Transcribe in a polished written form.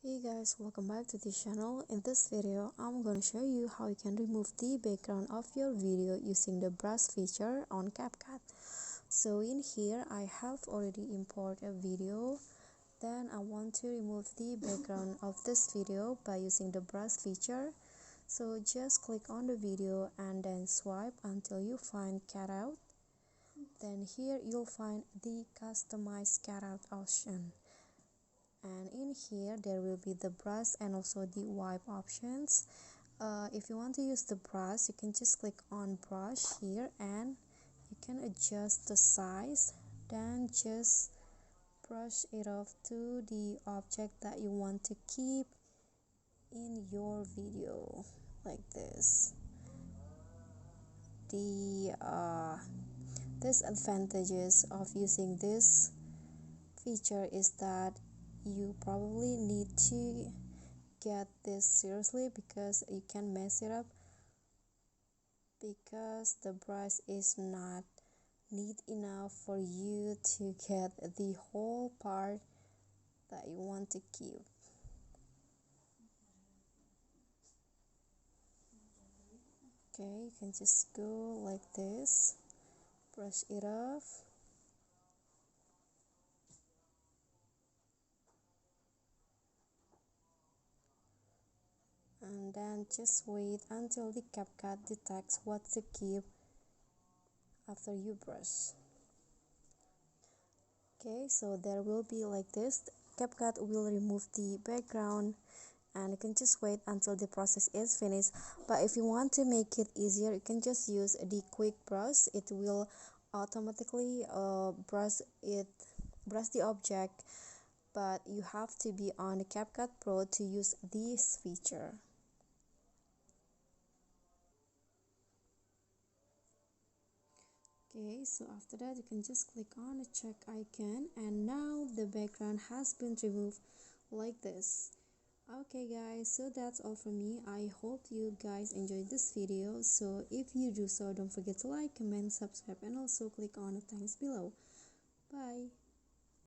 Hey guys, welcome back to the channel. In this video, I'm gonna show you how you can remove the background of your video using the brush feature on CapCut. So in here, I have already imported a video. Then I want to remove the background of this video by using the brush feature. So just click on the video and then swipe until you find cutout. Then here you'll find the customize cutout option. And in here there will be the brush and also the wipe options. If you want to use the brush, you can just click on brush here and you can adjust the size, then just brush it off to the object that you want to keep in your video, like this. The disadvantages of using this feature is that you probably need to get this seriously because you can mess it up because the brush is not neat enough for you to get the whole part that you want to keep. Okay, you can just go like this, brush it off. And then just wait until the CapCut detects what to keep after you brush. Okay, so there will be like this. CapCut will remove the background and you can just wait until the process is finished. But if you want to make it easier, you can just use the quick brush. It will automatically brush the object, but you have to be on the CapCut Pro to use this feature. Okay, so after that you can just click on the check icon and now the background has been removed like this. Okay guys, so that's all from me. I hope you guys enjoyed this video. So if you do so, don't forget to like, comment, subscribe and also click on the thanks below. Bye.